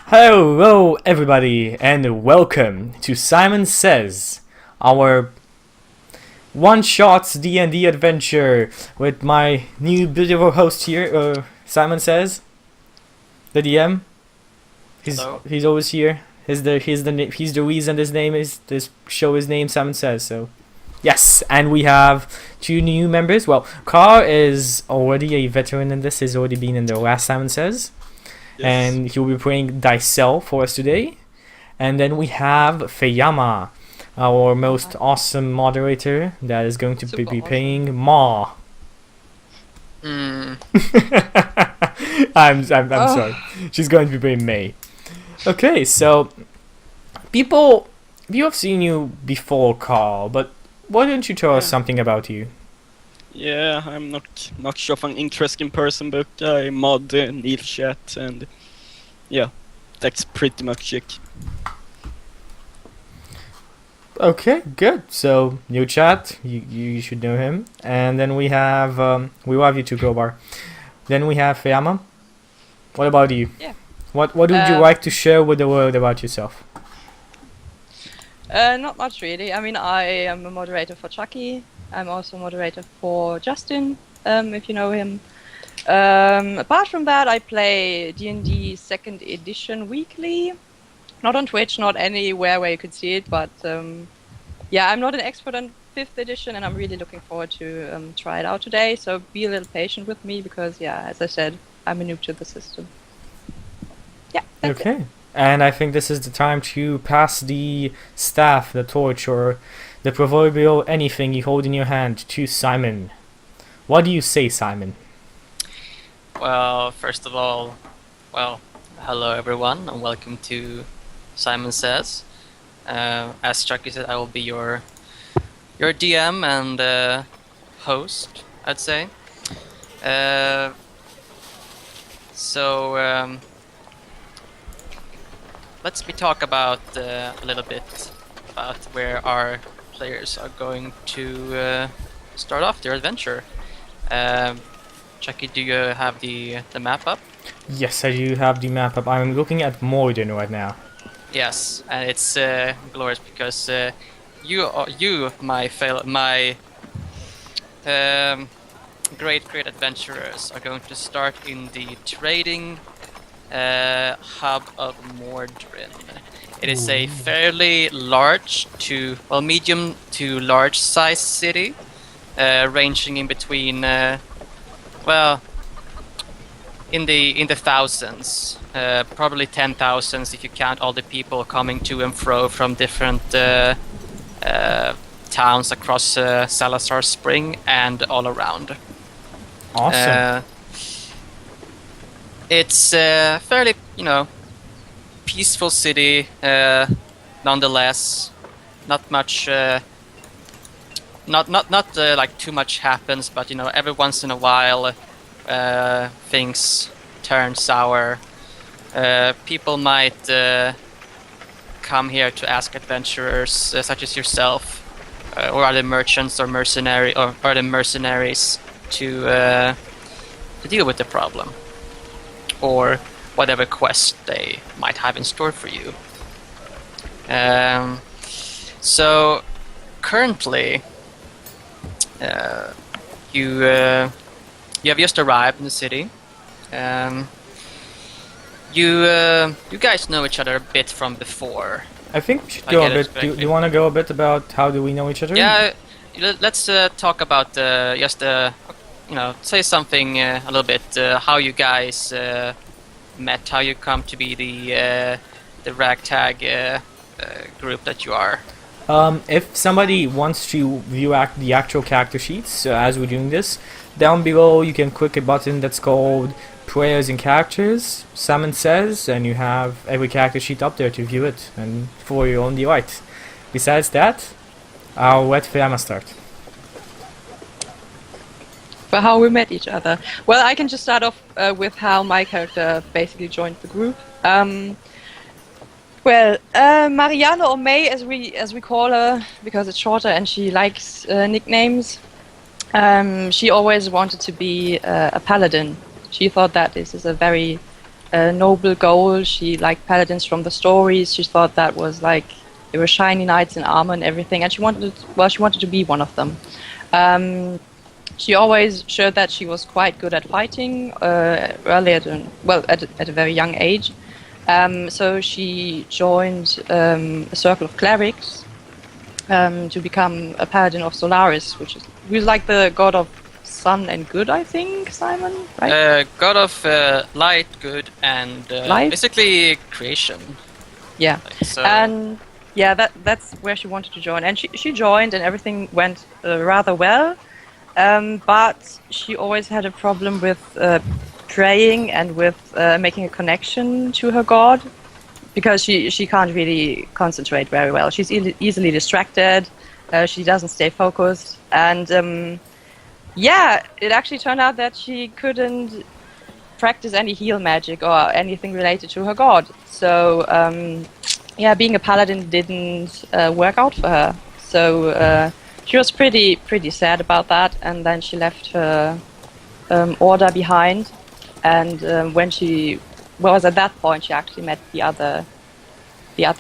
Hello, everybody, and welcome to Simon Says, our one-shot D&D adventure with my new beautiful host here, Simon Says, the DM. He's always here. He's the reason this show is named Simon Says. So, yes, and we have two new members. Well, Karl is already a veteran in this. He's already been in the last Simon Says. Yes. And he'll be playing Dicel for us today. And then we have Feyama, our most awesome moderator, that is going to be playing Ma. I'm sorry. She's going to be playing May. Okay, so people have seen you before, Karl, but why don't you tell us something about you? Yeah, I'm not much of an interesting person, but I mod Neil chat, and yeah, that's pretty much it. Okay, good. So new chat, you should know him, and then we have we love you too, Crowbar. Then we have Feyama. What about you? Yeah. What would you like to share with the world about yourself? Not much really. I mean, I am a moderator for Chuky. I'm also a moderator for Justin, if you know him. Apart from that, I play D&D 2nd edition weekly. Not on Twitch, not anywhere where you could see it, but yeah, I'm not an expert on 5th edition, and I'm really looking forward to try it out today, so be a little patient with me, because yeah, as I said, I'm a noob to the system. Yeah, that's okay. it. And I think this is the time to pass the staff, the torch, or the proverbial anything you hold in your hand to Simon. What do you say, Simon? Well, first of all, hello everyone, and welcome to Simon Says. As Chucky said, I will be your DM and host, I'd say. So let's talk about a little bit about where our players are going to start off their adventure. Chucky, do you have the map up? Yes, I do have the map up. I'm looking at Morden right now. Yes, and it's glorious because you, my great adventurers, are going to start in the trading hub of Mordrin. It is a fairly medium to large size city, ranging in between, in the thousands, probably 10,000 if you count all the people coming to and fro from different towns across Salazar Spring and all around. Awesome. It's a fairly, peaceful city, nonetheless. Not much, not like too much happens, but every once in a while, things turn sour. People might come here to ask adventurers such as yourself, or other merchants or other mercenaries to deal with the problem, or whatever quest they might have in store for you. So currently, you have just arrived in the city. You guys know each other a bit from before. I think we should go a bit. Do you want to go a bit about how do we know each other? Yeah, let's talk about say something a little bit how you guys met, how you come to be the ragtag group that you are. If somebody wants to view the actual character sheets as we're doing this, down below you can click a button that's called Players and Characters, Simon Says, and you have every character sheet up there to view it and for your own delight. Besides that, I'll let Feyama start. For how we met each other. Well, I can just start off with how my character basically joined the group. Mariana, or May as we call her, because it's shorter and she likes nicknames. She always wanted to be a paladin. She thought that this is a very a noble goal. She liked paladins from the stories. She thought that was like they were shiny knights in armor and everything, and she wanted to be one of them. She always showed that she was quite good at fighting early at a very young age. So she joined a circle of clerics to become a paladin of Solaris, who's like the god of sun and good, I think, Simon, right? God of light, good, and Light? basically creation. Yeah. So, And yeah, that's where she wanted to join, and she joined, and everything went rather well. But she always had a problem with praying and with making a connection to her god, because she can't really concentrate very well. She's easily distracted. She doesn't stay focused, and yeah, it actually turned out that she couldn't practice any heal magic or anything related to her god. So yeah, being a paladin didn't work out for her. So she was pretty sad about that, and then she left her order behind. And when she was at that point, she actually met the other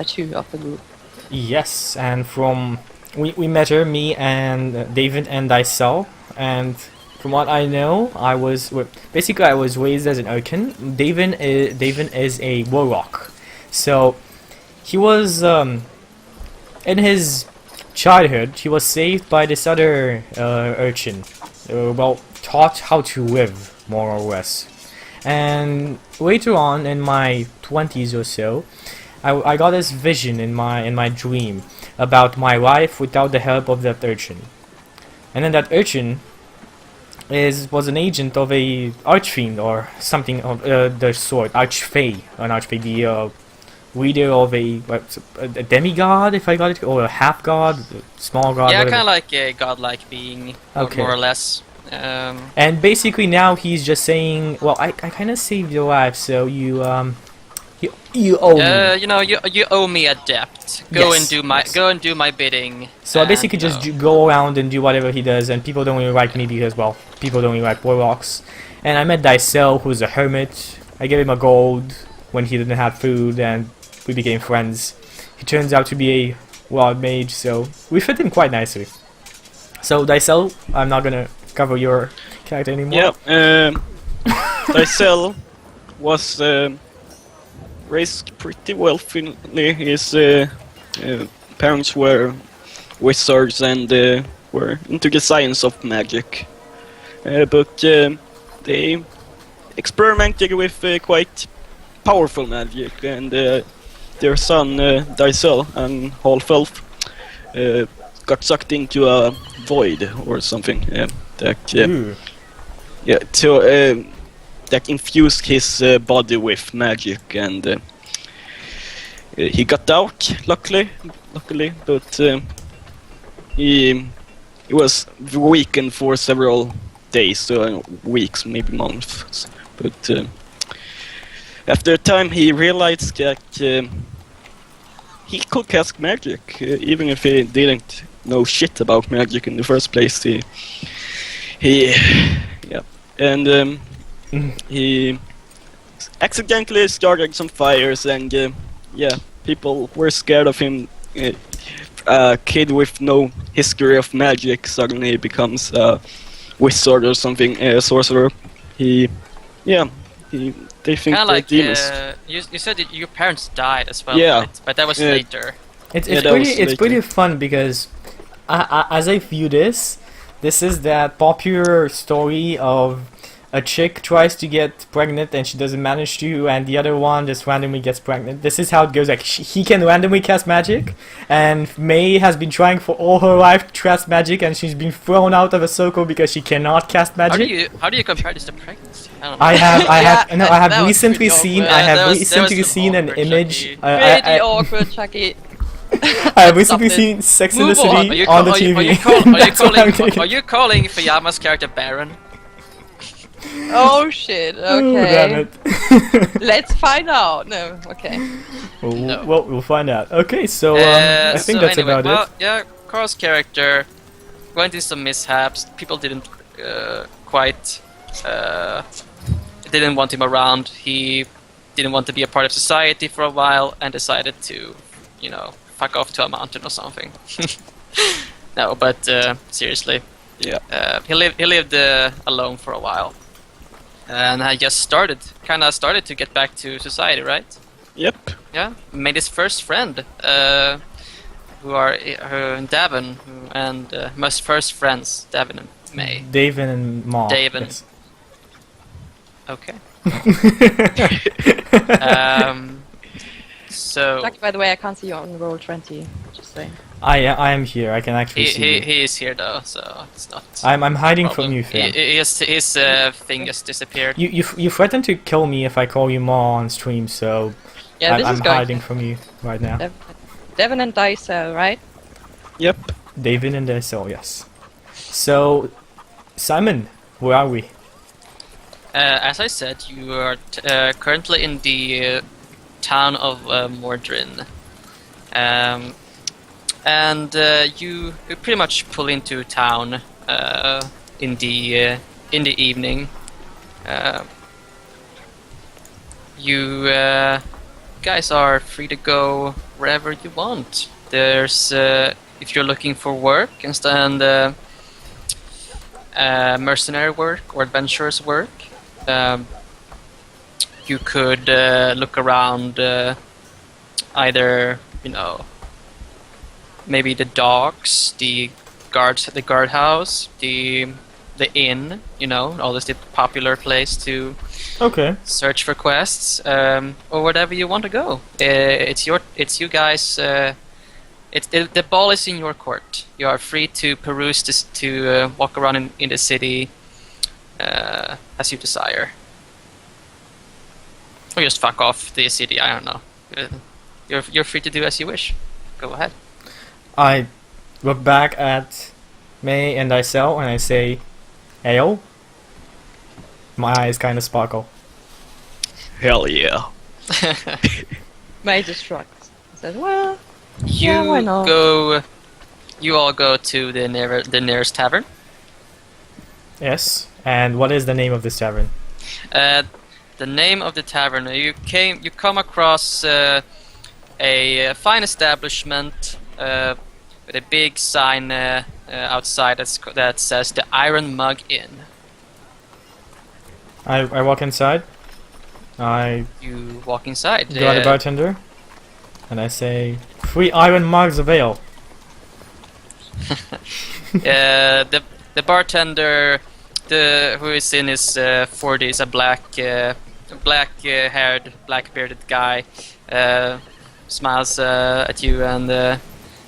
two of the group. Yes, and we met her, me and David and Dysel, and from what I know, I was raised as an Urkin. David is a warlock, so he was in his childhood he was saved by this other urchin, taught how to live more or less. And later on in my 20s or so, I got this vision in my dream about my life without the help of that urchin. And then that urchin was an agent of a archfiend or something of the sort, archfey, the leader of a demigod, if I got it, or a half god, small god. yeah, whatever. kind of like a godlike being, Okay. more or less. And basically now he's just saying, well, I kind of saved your life, so you owe me. You know, you owe me a debt. Go Yes, and do my bidding. So I and, basically you just know. go around and do whatever he does, and people don't really like me because, well, people don't really like warlocks. And I met Dysel, who's a hermit. I gave him a gold when he didn't have food, and we became friends. He turns out to be a wild mage, so we fit in quite nicely. So Dysel, I'm not gonna cover your character anymore. Yeah, Dysel was raised pretty wealthily. His parents were wizards and were into the science of magic. But they experimented with quite powerful magic, and their son Dysel, an half-elf, got sucked into a void or something. That infused his body with magic, and he got out, luckily, but he was weakened for several days, weeks, maybe months. But after a time, he realized that he could cast magic, even if he didn't know shit about magic in the first place. He accidentally started some fires, and people were scared of him. A kid with no history of magic suddenly becomes a wizard or something, a sorcerer. They think Kind of they're like demons. you said that your parents died as well, Yeah. right? But that was later. It's pretty fun because as I view this is that popular story of a chick tries to get pregnant and she doesn't manage to, and the other one just randomly gets pregnant. This is how it goes. Like he can randomly cast magic, and May has been trying for all her life to cast magic, and she's been thrown out of a circle because she cannot cast magic. How do you compare this to pregnancy? I don't know. I have that was recently pretty seen. awkward. I have That was recently some seen an awkward, image. Chucky. Pretty awkward, Chucky. I have recently Stop it. seen Sex in the Move on. City on the TV. Are you calling Feyama's character Baron? Oh shit, Oh, okay. damn it. Let's find out. No, okay. Well, well, we'll find out. Okay, so I think that's anyway, about it. Yeah, Karl's character went into some mishaps. People didn't quite didn't want him around. He didn't want to be a part of society for a while and decided to, fuck off to a mountain or something. No, but seriously, Yeah. he lived alone for a while, and I just started to get back to society, right? Yep. Yeah, made his first friend, who are Davin, and my first friends, Davin and May. David and Ma. David. Yes. Okay. So Chucky, by the way, I can't see you on roll 20. Just saying. I am here. I can actually see you. he is here though, so it's not. I'm hiding problem. from you, Finn. His thing just disappeared. You threatened to kill me if I call you Ma on stream, so Yeah, this I'm is going. hiding from you right now. Devin and Dicel, right? Yep. David and Dicel, yes. So, Simon, where are we? As I said, you are currently in the town of Mordrin, and you pretty much pull into town in the evening. You guys are free to go wherever you want. There's if you're looking for work and mercenary work or adventurous work. You could look around either, maybe the docks, the guardhouse, the inn, all this popular place to Okay. search for quests, or wherever you want to go. It's you guys. The ball is in your court. You are free to peruse to walk around in the city as you desire. Or just fuck off the city, I don't know. You're free to do as you wish. Go ahead. I look back at May and Dicel and I say, "Ale." My eyes kind of sparkle. Hell yeah. May just shrugs. He says, well, You yeah, why not? You all go to the nearest tavern. Yes. And what is the name of this tavern? The name of the tavern. You come across a fine establishment with a big sign outside that says the Iron Mug Inn. I walk inside. I You walk inside. go to the bartender. And I say, 3 iron mugs of ale. The bartender, who is in his 40s, a black-haired, black-bearded guy, smiles at you and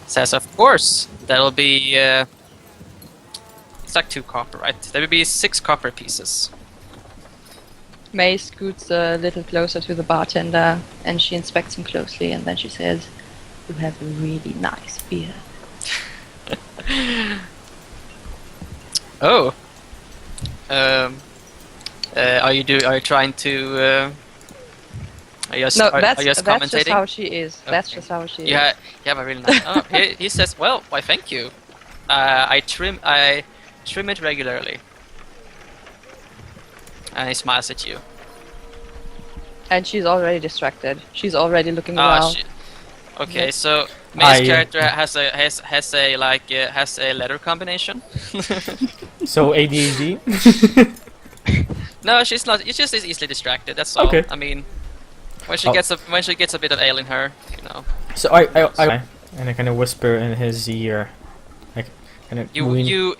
says, "Of course, that'll be. It's like 2 copper, right? There will be 6 copper pieces." May scoots a little closer to the bartender and she inspects him closely and then she says, "You have a really nice beard." Oh. Are you trying to? Are you just, No, are that's you just just commentating? how she is. That's Okay. just how she is. You have a really nice. Oh, he says, "Well, why, thank you. I trim it regularly." And he smiles at you. And she's already distracted. She's already looking Ah, around. shit. Okay, so May's I- character has a letter combination. So ADHD? No, she's not. It's just easily distracted. That's all. Okay. I mean, when she Oh. gets a bit of ale in her, So I and I kind of whisper in his ear, like kind of you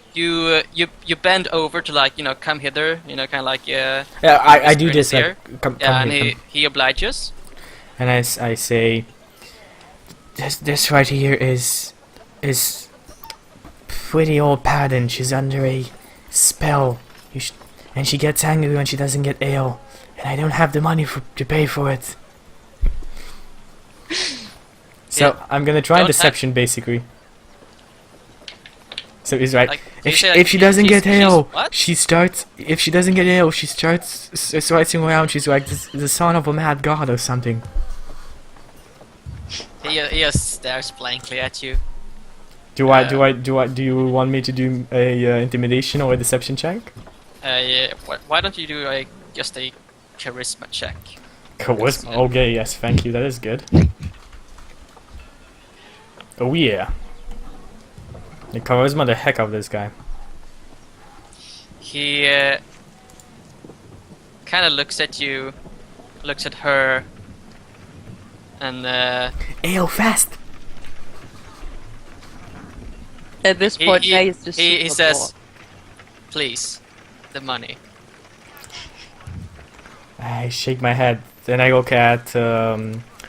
bend over to come hither, kind of like Yeah, I do whisper in this his ear. like come Yeah, and here, come. he obliges. And I say, this right here is pretty old paladin. She's under a spell. And she gets angry when she doesn't get ale. And I don't have the money to pay for it. So Yeah. I'm gonna try Don't deception basically. So he's right. Like, If she doesn't get ale, what? she starts. If she doesn't get ale, she starts swiping around. She's like the son of a mad god or something. He just stares blankly at you. Do you want me to do a intimidation or a deception check? Yeah, why don't you do just a charisma check? Charisma. Okay, yes, thank you. That is good. Oh yeah. The charisma the heck out of this guy. He kind of looks at you, looks at her, and Ayo, fast! At this point, Jay is just he super says, bored. "Please, the money." I shake my head. Then I look at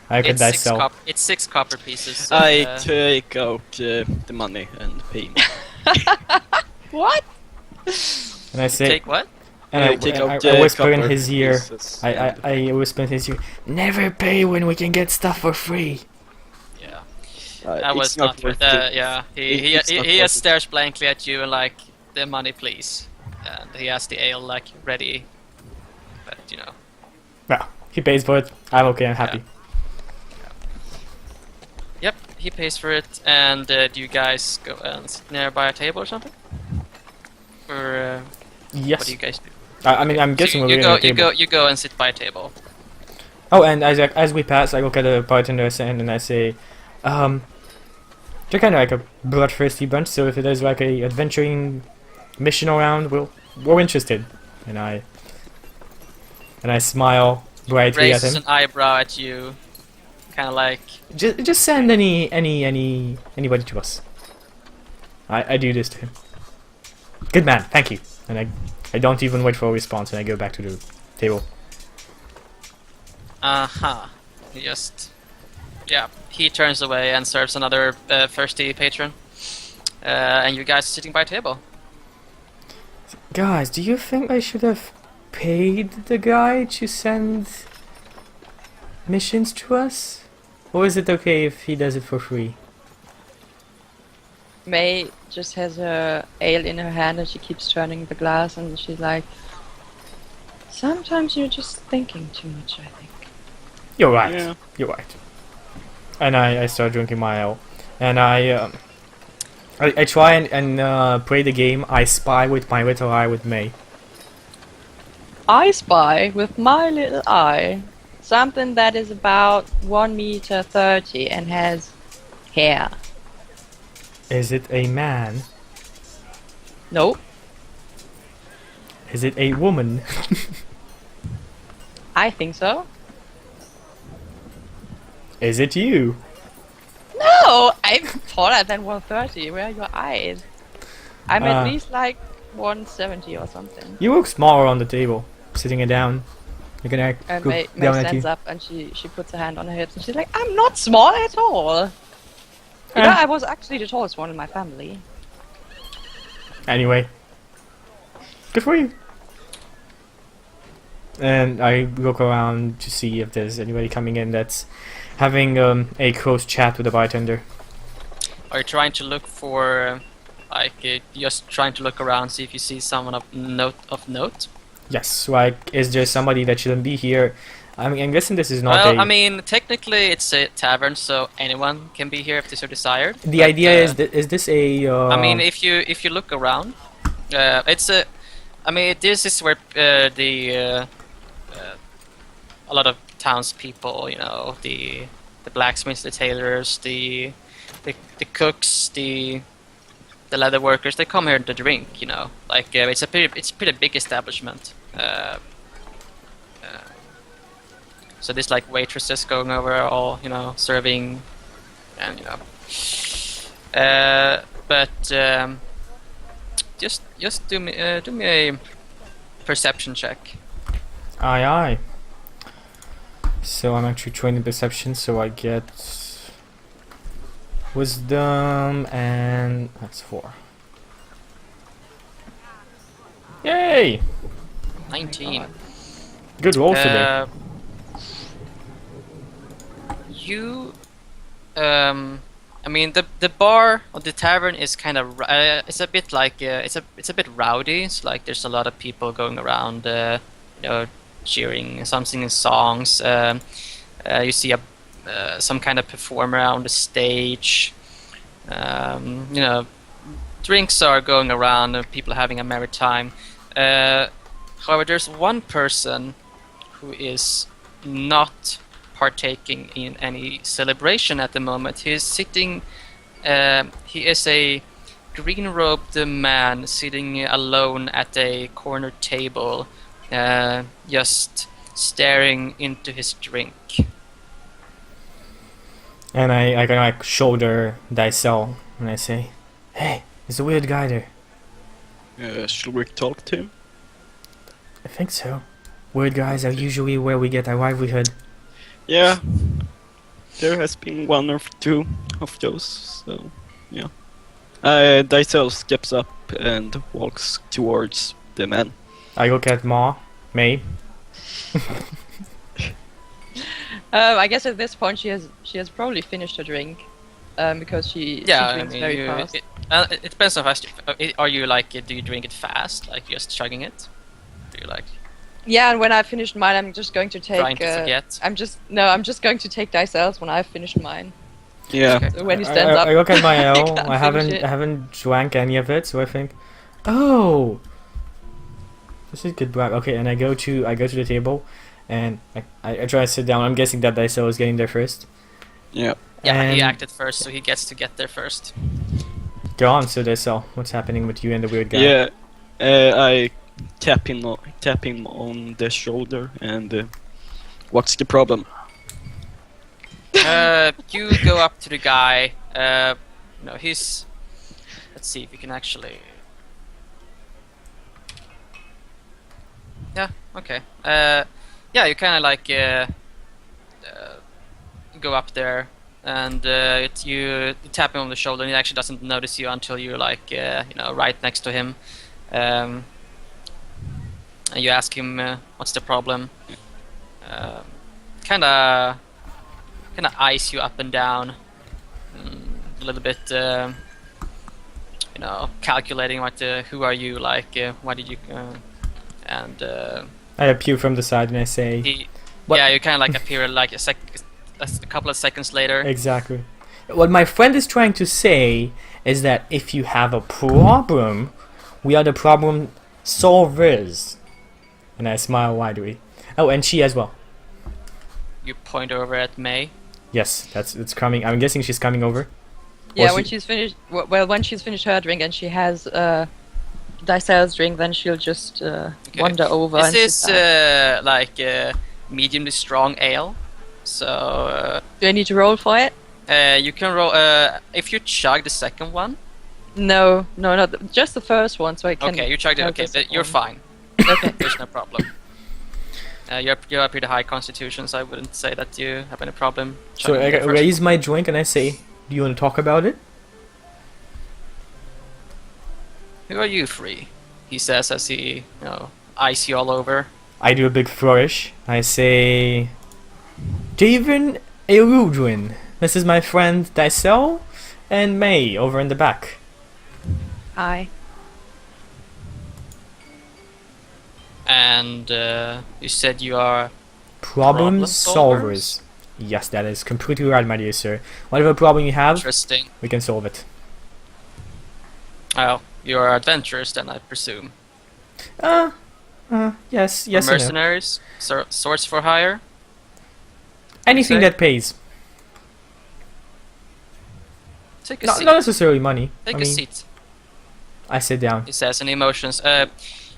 I could It's sell. it's 6 copper pieces. I take out the money and pay him. What? And I say, Take what? and I I, take I, out I the whisper in copper his ear. pieces I whisper in his ear. Never pay when we can get stuff for free. Yeah, and, that was it's not worth worth. it. Yeah, It's not he worth just it. stares blankly at you and like, the money, please. And he has the ale like ready, but you know. Well, he pays for it. I'm okay. I'm happy. Yep, he pays for it. And do you guys go and sit nearby a table or something? Or Yes. what do you guys do? I mean, I'm guessing So we're going to table. you go and sit by a table. Oh, and as we pass, I look at the bartender and I say, they're kind of like a bloodthirsty bunch. So if there's like a adventuring mission around, we're interested. And I smile brightly at Raises him. an eyebrow at you, kind of like, Just send anybody to us. I do this to him. Good man, thank you. And I don't even wait for a response, and I go back to the table. He just, yeah, he turns away and serves another thirsty patron. And you guys are sitting by a table. Guys, do you think I should have paid the guy to send missions to us? Or is it okay if he does it for free? May just has her ale in her hand and she keeps turning the glass and she's like, sometimes you're just thinking too much, I think. You're right. Yeah. You're right. And I start drinking my ale. And I try and play the game I Spy with my little eye with May. I spy with my little eye something that is about 1 meter 30 and has hair. Is it a man? Nope. Is it a woman? I think so. Is it you? No, I'm taller than 130. Where are your eyes? I'm at least like 170 or something. You look smaller on the table, sitting it down. You're gonna And go May down at you. stands up and she puts her hand on her hips and she's like, I'm not small at all. You know, I was actually the tallest one in my family. Anyway, good for you. And I look around to see if there's anybody coming in that's having a close chat with the bartender. Are you trying to look for, just trying to look around, see if you see someone of note? Yes, like, is there somebody that shouldn't be here? I mean, I'm guessing this is not Well, a... I mean, technically it's a tavern, so anyone can be here if they so desired. the but, idea is this a... I mean, if you look around, it's a. I mean, this is where a lot of townspeople, you know, the blacksmiths, the tailors, the cooks, the leather workers, they come here to drink, you know. Like it's a pretty big establishment. So there's like waitresses going over, all, you know, serving, and you know. But just do me a perception check. Aye, aye. So I'm actually training perception, so I get wisdom, and that's 4. Yay! 19. Good roll today. You, I mean, the bar or the tavern is kind of it's a bit like it's a bit rowdy. It's like there's a lot of people going around, you know, cheering, some singing songs. You see some kind of performer on the stage. You know, drinks are going around and people are having a merry time. However, there's one person who is not partaking in any celebration at the moment. He is sitting. He is a green-robed man sitting alone at a corner table, just staring into his drink. And I kind of like shoulder Dicel and I say, "Hey, there's a weird guy there." Should we talk to him? I think so. Weird guys are usually where we get our livelihood. Yeah. There has been one or two of those, so yeah. Dicel steps up and walks towards the man. I look at May. I guess at this point she has probably finished her drink, because she drinks very fast. It depends on fast. Are you like? Do you drink it fast, like just chugging it? Do you like? Yeah, and when I've finished mine, I'm just going to take. Trying to forget. I'm just going to take Dicel's when I've finished mine. Yeah. Okay. So when he stands up, I look at my I ale. can't I finish it. haven't drank any of it, so I think, oh, this is good brag. Okay, and I go to the table, and I try to sit down. I'm guessing that Dicel is getting there first. Yeah. Yeah, he And- acted first, so he gets to get there first. Go on, so Dicel, what's happening with you and the weird guy? Yeah. I tap him on the shoulder and what's the problem? You go up to the guy. No, he's. Let's see if we can actually. Yeah. Okay. Yeah, you kind of like go up there, and you tap him on the shoulder, and he actually doesn't notice you until you're like right next to him. And you ask him what's the problem. Kind of eyes you up and down, a little bit, calculating who are you, like, why did you, and I appear from the side and I say, What? yeah, you kind of like appear like a couple of seconds later. exactly. What my friend is trying to say is that if you have a problem, we are the problem solvers. And I smile widely. Oh, and she as well. You point over at May. Yes, it's coming. I'm guessing she's coming over. yeah, Or when she- she's finished, when she's finished her drink and she has Dicel's drink, then she'll just Okay. wander over. This and is sit down. like mediumly strong ale, so Do I need to roll for it? you can roll if you chug the second one. No, not just the first one, so I can. Okay, you chugged it. have Okay, this but you're one. fine. Okay. There's no problem. You're a pretty high constitution, so I wouldn't say that you have any problem. So chugging I the first raise my drink and I say, "Do you want to talk about it?" one. Who are you, Free? He says as he, eyes you all over. I do a big flourish. I say, "Javen Erudwin. This is my friend Dicel and May over in the back." Hi. And you said you are. Problem Problem solvers. Yes, that is completely right, my dear sir. Whatever problem you have, Interesting. we can solve it. Oh, you are adventurers then, I presume. Yes, Or yes and no. mercenaries? Swords for hire? Anything say? that pays. Take a Not seat. necessarily money. Take I a mean, seat. I sit down. He says, any emotions.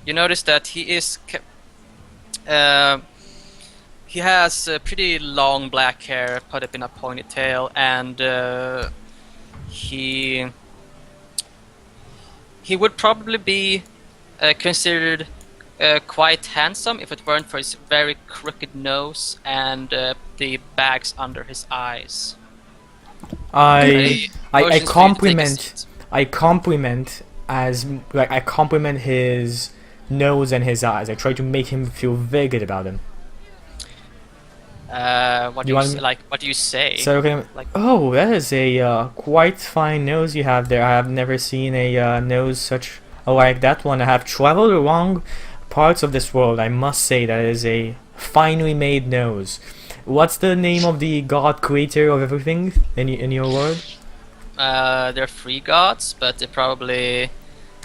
You notice that he is. He has pretty long black hair put up in a ponytail, and he would probably be considered quite handsome if it weren't for his very crooked nose and the bags under his eyes. I Emotions for you to take a compliment. seat. I compliment I compliment his nose and his eyes. I try to make him feel very good about him. What You do you want say, me- like? What do you say? So okay, Like- oh, that is a quite fine nose you have there. I have never seen a nose such like that one. I have traveled along parts of this world. I must say that is a finely made nose. What's the name of the god creator of everything in your world? They're free gods, but they're probably,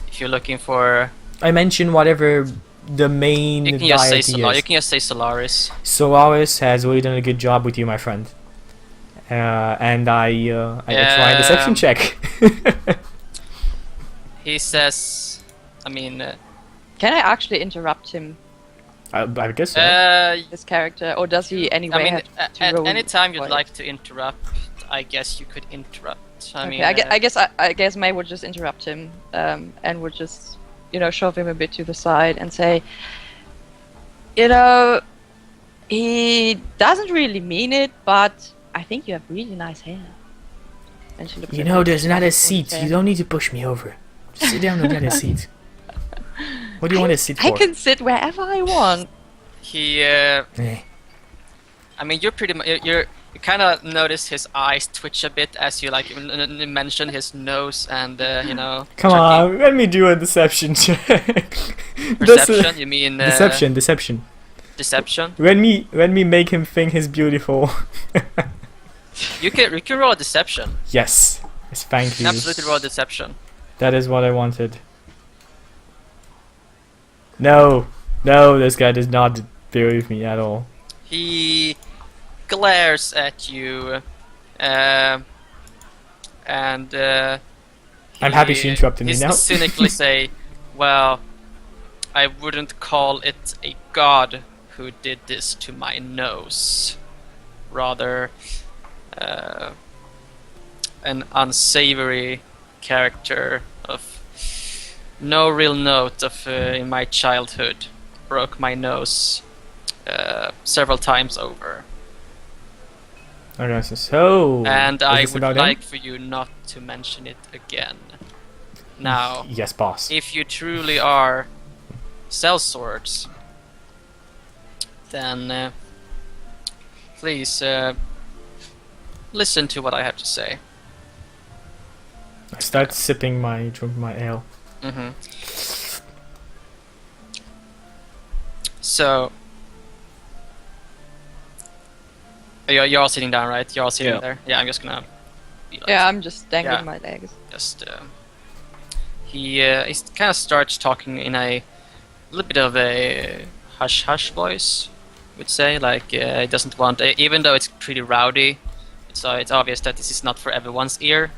if you're looking for, I mentioned whatever the main You can just say deity Solaris. is. You can just say Solaris. Solaris has really done a good job with you, my friend. And I try a deception check. He says, I mean, Can I actually interrupt him, I guess so. this character, or does he anyway I mean, have to at roll any time you'd for it? like to interrupt, I guess you could interrupt. I Okay, mean, I guess May would just interrupt him, and would just, shove him a bit to the side and say, he doesn't really mean it, but I think you have really nice hair. And she looks You at know, him, there's she another has seat. hair. You don't need to push me over. Just sit down on the other seat. What do you want to sit for? I can sit wherever I want. he, Eh. I mean, you're pretty much, you kind of notice his eyes twitch a bit as you like mention his nose and Come Chucky. on, let me do a deception check. Perception. You mean Deception. Deception. Let me make him think he's beautiful. You can roll a deception. Yes. Yes, thank you. Absolutely roll a deception. That is what I wanted. No, this guy does not believe me at all. He glares at you, and I'm happy she interrupted me he's now. cynically say, "Well, I wouldn't call it a god who did this to my nose. Rather, an unsavory character of no real note of in my childhood broke my nose several times over, Okay, so and is I this would about like him? for you not to mention it again. Now, Yes, boss. if you truly are sellswords, then please listen to what I have to say." I start sipping my ale. Mm-hmm. So, you're all sitting down, right? You're all sitting Yeah. there. Yeah, I'm just gonna. Be like, Yeah, I'm just dangling Yeah. my legs. Just he kind of starts talking in a little bit of a hush voice, would say. Like he doesn't want, even though it's pretty rowdy. It's obvious that this is not for everyone's ear.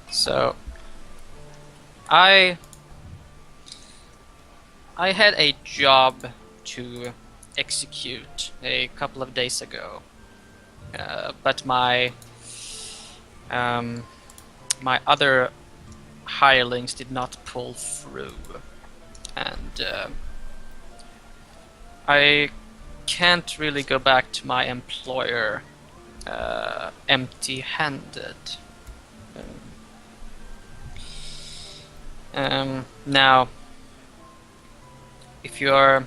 So I had a job to execute a couple of days ago, but my other hirelings did not pull through, and I can't really go back to my employer empty-handed. Now, if you are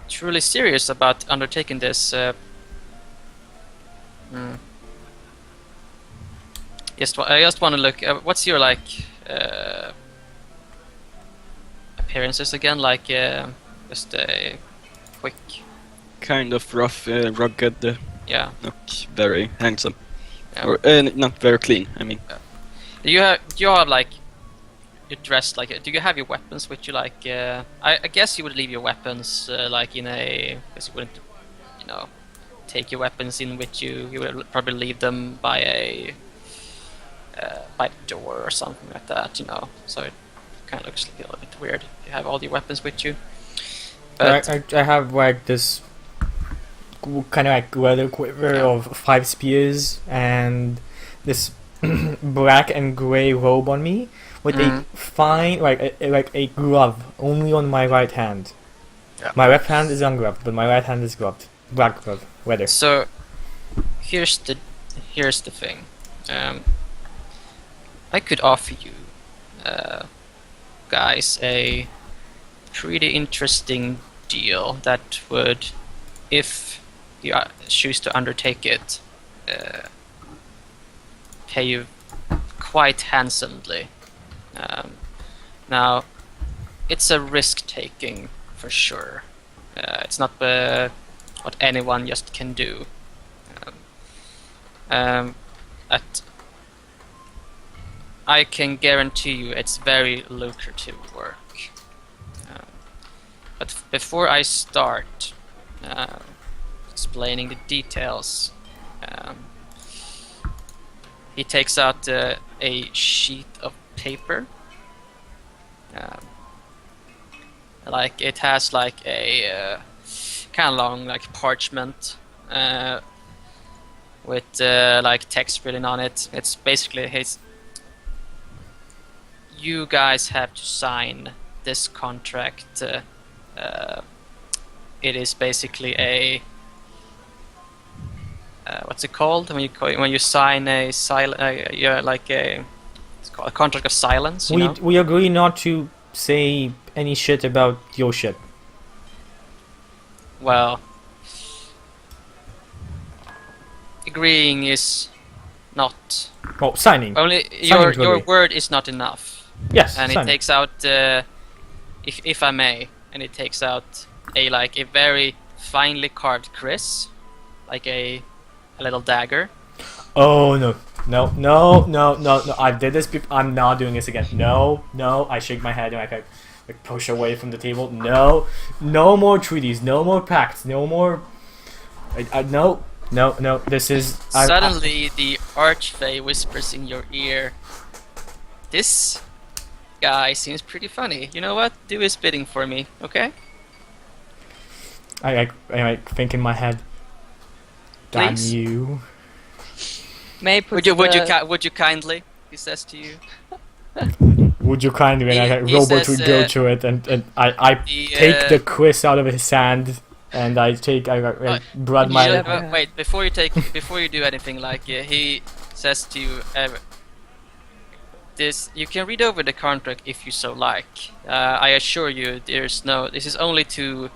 truly serious about undertaking this, I just want to look. What's your appearances again? Just a quick. Kind of rough, rugged, Yeah. not very handsome. Yeah. Or not very clean, I mean. Do you have you're dressed like? Do you have your weapons with you? I guess you would leave your weapons in a. Because you wouldn't, take your weapons in with you. You would probably leave them by the door or something like that. So it kind of looks like a little bit weird. You have all your weapons with you. But I have this kind of leather quiver of 5 spears and this black and gray robe on me with a fine a glove only on my right hand. Yeah. My left hand is ungloved, but my right hand is gloved. Black glove, leather. So here's the thing. I could offer you guys a pretty interesting deal that would, if you choose to undertake it, pay you quite handsomely. Now, it's a risk-taking for sure. It's not what anyone just can do. I can guarantee you it's very lucrative work. But before I start explaining the details, he takes out a sheet of paper. Like it has like a kind of long like parchment with like text written on it. It's basically his. You guys have to sign this contract. It is basically a what's it called when you sign a it's called a contract of silence. You know? We agree not to say any shit about your shit. Well, agreeing is not Oh, signing. only Signing to your agree. word is not enough. Yes, And signing. it takes out, if I may, and it takes out a very finely carved kris, like a little dagger. Oh no. No. I did this. I'm not doing this again. No. I shake my head and I push away from the table. No more treaties. No more pacts. No more. No. This is. Suddenly, the Archfey whispers in your ear, "This guy seems pretty funny. You know what? Do his bidding for me, okay?" I think in my head. Damn Please? you. May put Would you kindly? He says to you. Would you kindly? And He Robot says, would go to it, and I take the quiz out of his hand, and I blood my. Wait, before you do anything, like he says to you, this you can read over the contract if you so like. I assure you, this is only to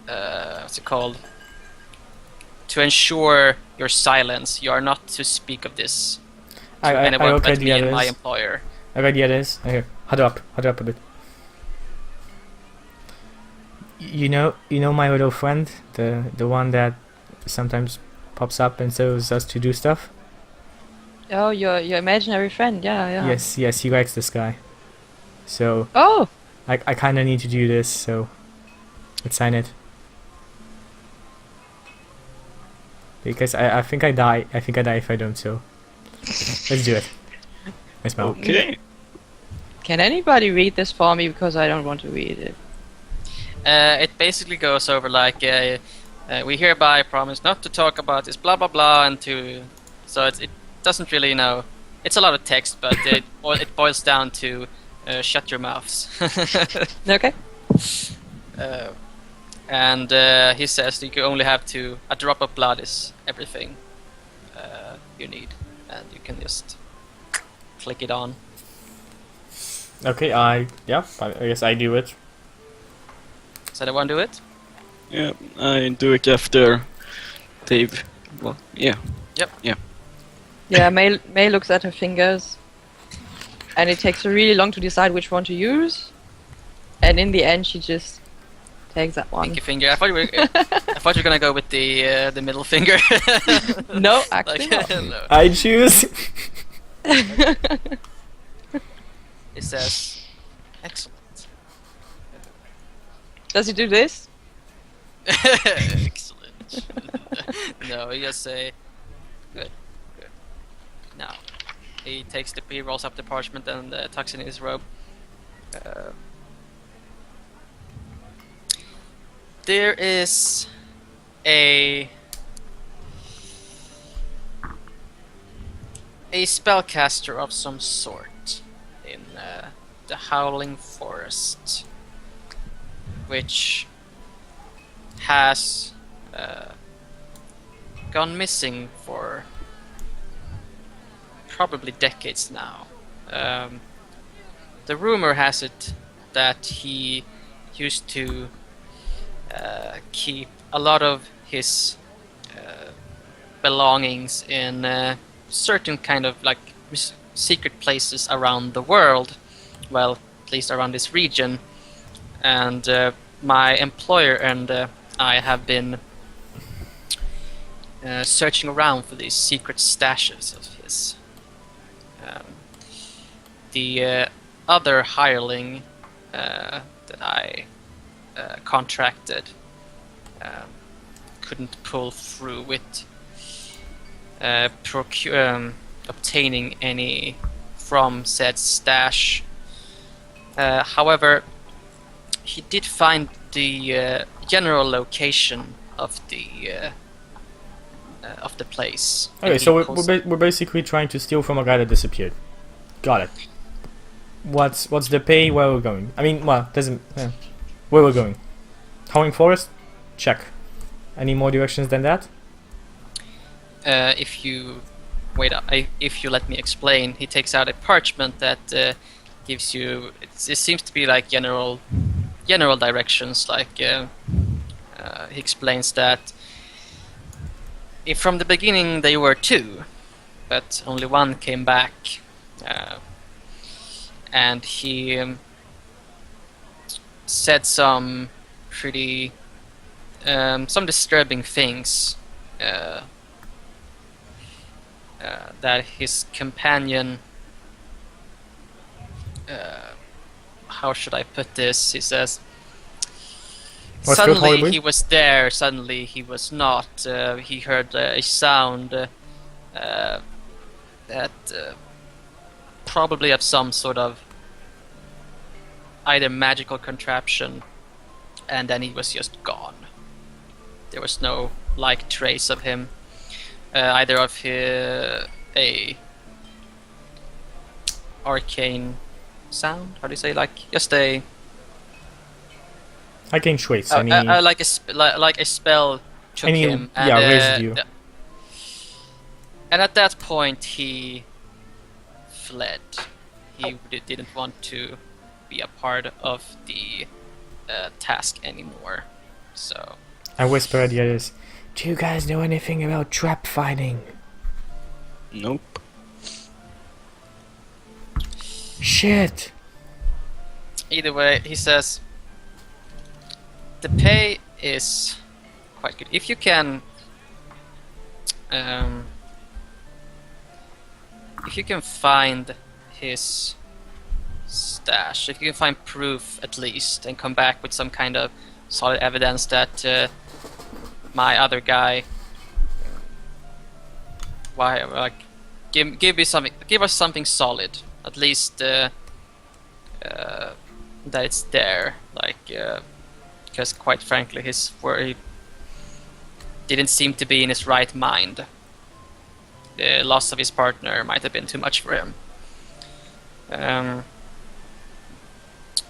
what's it called? To ensure your silence. You are not to speak of this to anyone but me and my employer. I read the others. Here, huddle up a bit. You know my little friend, the one that sometimes pops up and tells us to do stuff. Oh, your imaginary friend, yeah. Yes, he likes this guy. So Oh, I kind of need to do this. So let's sign it. Because I think I die. I think I die if I don't. So let's do it. I smell. Okay. can anybody read this for me because I don't want to read it? It basically goes over like we hereby promise not to talk about this blah blah blah so it doesn't really it's a lot of text, but it boils down to shut your mouths. Okay. And he says that you only have a drop of blood is everything you need, and you can just click it on. Okay, I guess I do it. Does anyone do it? Yeah, I do it after Dave. Well, yeah. Yep. Yeah. Yeah, May looks at her fingers, and it takes her really long to decide which one to use. And in the end, she just takes that one. Pinky finger. I thought you were gonna go with the middle finger. No, actually not. No. I choose. It says, excellent. Does he do this? Excellent. No, he just say, good. Now, he rolls up the parchment and tucks it in his robe. There is a spellcaster of some sort in the Howling Forest, which has gone missing for probably decades now. The rumor has it that he used to keep a lot of his belongings in certain kind of like secret places around the world, well, at least around this region. And my employer and I have been searching around for these secret stashes of his. the other hireling that I contracted couldn't pull through with obtaining any from said stash. However, he did find the general location of the place. Okay, so we're basically trying to steal from a guy that disappeared. Got it. What's the pay? Where we're going? I mean, well, doesn't. Where we're going? Howling Forest? Check. Any more directions than that? If you if you let me explain, he takes out a parchment that gives you. It seems to be like general directions. Like he explains that if from the beginning they were 2, but only 1 came back, and he said some pretty some disturbing things. That his companion, how should I put this? He says, suddenly he was there, suddenly he was not. He heard a sound that probably of some sort of either magical contraption, and then he was just gone. There was no like trace of him. Either of a arcane sound. How do you say? Like just a arcane trace. Like a spell took him. And, residue. And at that point, he fled. He didn't want to be a part of the task anymore. So I whisper at the others. Do you guys know anything about trap fighting? Nope. Shit. Either way, he says the pay is quite good. If you can find his stash, if you can find proof at least, and come back with some kind of solid evidence that my other guy, give us something solid, at least that it's there, because quite frankly, he didn't seem to be in his right mind. The loss of his partner might have been too much for him.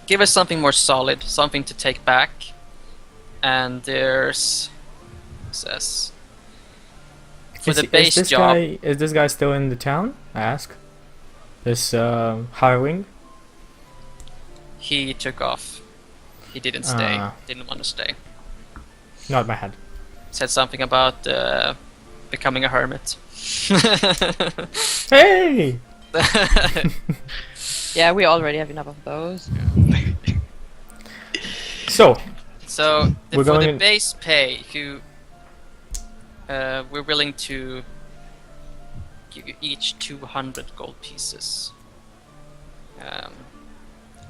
Give us something more solid, something to take back, and there's. Says for the base job. Is this guy still in the town? I ask. This hireling. He took off. He didn't stay. Didn't want to stay. Not my head. Said something about becoming a hermit. Hey. Yeah, we already have enough of those. So for the base pay, we're willing to give you each 200 gold pieces.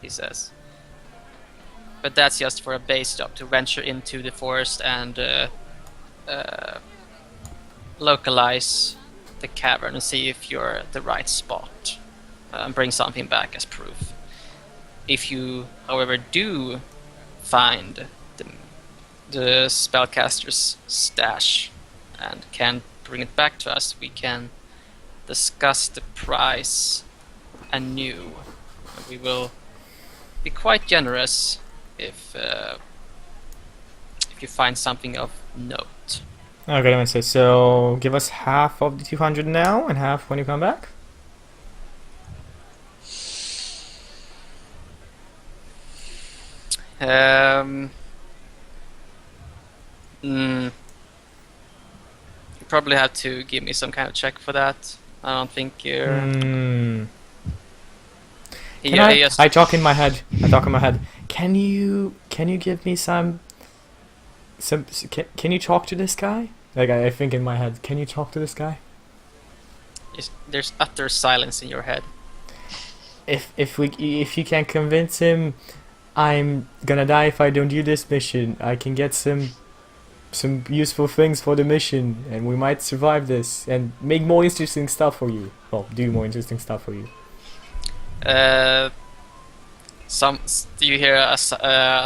He says. But that's just for a base job, to venture into the forest and localize the cavern and see if you're at the right spot. And bring something back as proof. If you, however, do find the spellcaster's stash and can bring it back to us, we can discuss the price anew. We will be quite generous if you find something of note. Okay, let me say. So give us half of the 200 now and half when you come back. You probably have to give me some kind of check for that. I don't think you're. I talk in my head. Can you give me some? Can you talk to this guy? Like I think in my head. Can you talk to this guy? There's utter silence in your head. if you can convince him, I'm gonna die if I don't do this mission. I can get some useful things for the mission, and we might survive this and make more interesting stuff for you. Well, do more interesting stuff for you. Do you hear a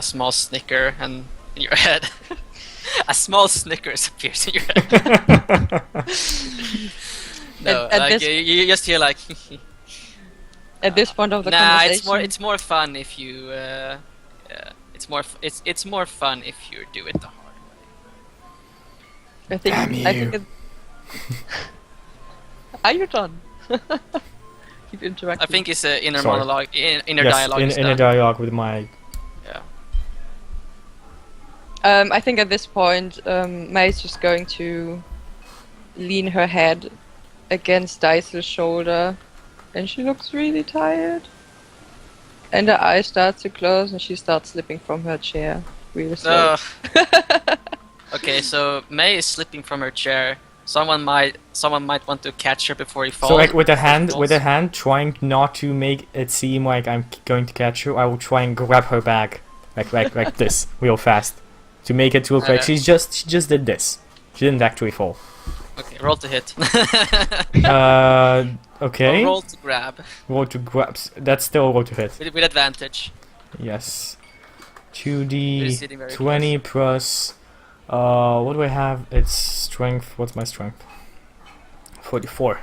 small snicker in your head? A small snickers appears in your head. No, At like this- you just hear like. At this point of the Nah, conversation, it's more fun if you. It's more fun if you do it the hard way. I think. Damn I think. you. Are you done? Keep interacting. I think it's an inner Sorry. monologue, inner Yes, dialogue. is inner done. dialogue with my. Yeah. I think at this point, May's just going to lean her head against Daisel's shoulder, and she looks really tired. And her eyes start to close, and she starts slipping from her chair really slow. Okay, so May is slipping from her chair. Someone might want to catch her before he falls. So like with a falls. hand, trying not to make it seem like I'm going to catch her, I will try and grab her bag, like this, real fast, to make it look like she just did this. She didn't actually fall. Okay, roll to hit. Okay. Roll to grab Roll to grabs. That's still a roll to hit. with advantage. Yes. You're 2d sitting very 20 plus. What do I have? It's strength. What's my strength? 44.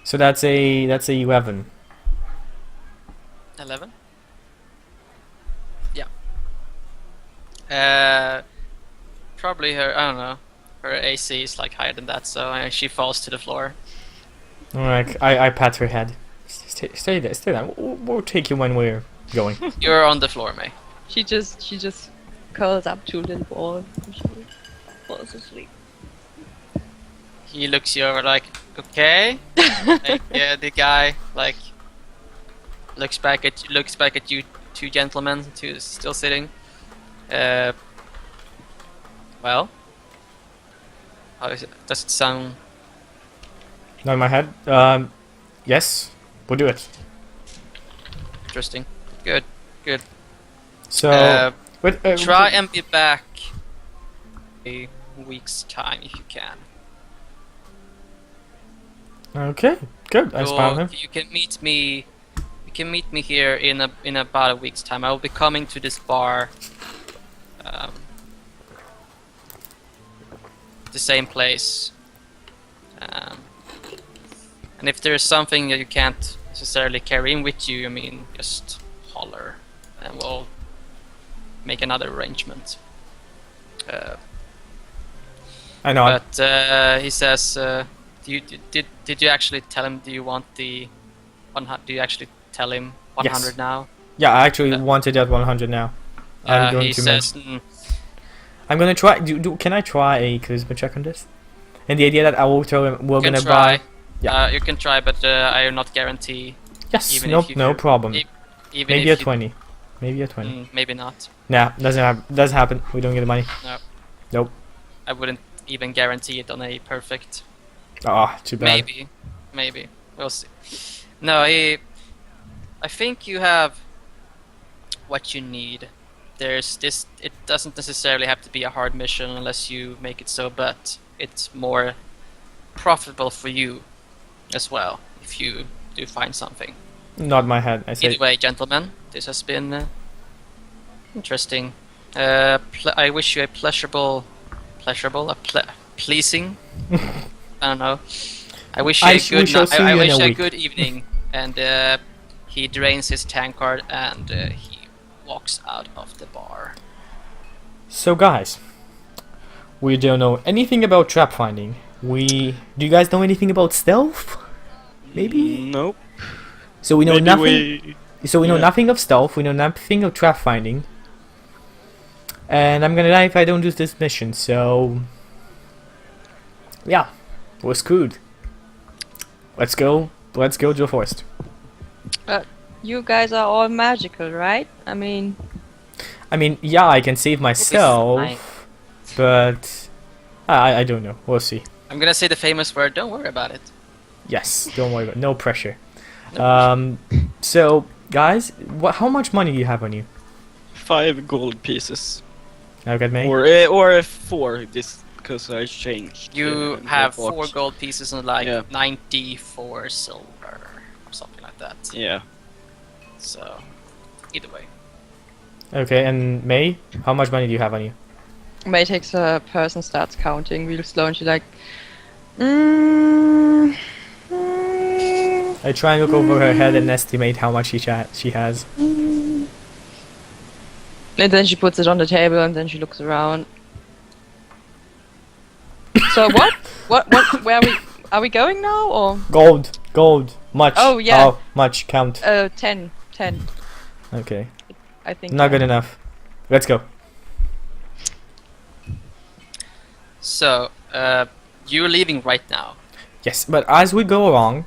So that's a 11. 11. Yeah. Probably her. I don't know. Her AC is like higher than that, so she falls to the floor. Alright, I pat her head. Stay there, stay there. We'll take you when we're going. You're on the floor, May. She just curls up to a little ball and she falls asleep. He looks you over like, okay. Like, yeah, the guy like looks back at you two gentlemen still sitting. Well, how is it? Does it sound? Not in my head. Yes, we'll do it. Interesting. Good. So, Try and be back a week's time if you can. Okay, good. I spot him. You can meet me. You can meet me here in about a week's time. I will be coming to this bar. The same place. And if there's something that you can't necessarily carry in with you, I mean, just holler, and we'll make another arrangement. I know. But he says, did you actually tell him? Do you want the 100? Do you actually tell him 100 Yes. now? Yeah, I actually wanted that 100 now. I'm going He to says, I'm gonna try. Can I try a charisma check on this? And the idea that I will tell him we're you can gonna try. buy. Yeah. You can try, but I will not guarantee. Yes. even No. if you No hear- problem. Even Maybe if a you- 20. Maybe a 20. Maybe not. Nah, doesn't happen. We don't get the money. No. Nope. I wouldn't even guarantee it on a perfect. Ah, too bad. Maybe. We'll see. No, I think you have what you need. There's this. It doesn't necessarily have to be a hard mission unless you make it so, but it's more profitable for you as well if you do find something. Not my head. I say. Either way, gentlemen, this has been interesting. I wish you a pleasing. I don't know. I wish you I a sh- good we shall see you I in wish a you a week. good evening. And he drains his tankard and he walks out of the bar. So guys, we don't know anything about trap finding. Do you guys know anything about stealth? Maybe. Nope. So we know Maybe nothing. So we know yeah. nothing of stealth. We know nothing of trap finding. And I'm gonna die if I don't do this mission. So yeah, we're screwed. Let's go. Let's go to the forest. You guys are all magical, right? I mean, Yeah, I can save myself, fine. but I don't know. We'll see. I'm gonna say the famous word, don't worry about it. Yes, don't worry about no pressure. So guys, how much money do you have on you? 5 gold pieces. Look at me. Or 4, this because I changed. You the have box. 4 gold pieces and like Yeah. 94 silver or something like that. Yeah. So, either way. Okay, and May, how much money do you have on you? May takes a person, starts counting real slow, and she's like, mm, I try and look over her head and estimate how much she has. and then she puts it on the table, and then she looks around. So what? Where are we going now, or? Gold, much. Oh, yeah. How much? Count. 10. Okay, I think. not good enough. Let's go. So, you're leaving right now. Yes, but as we go along,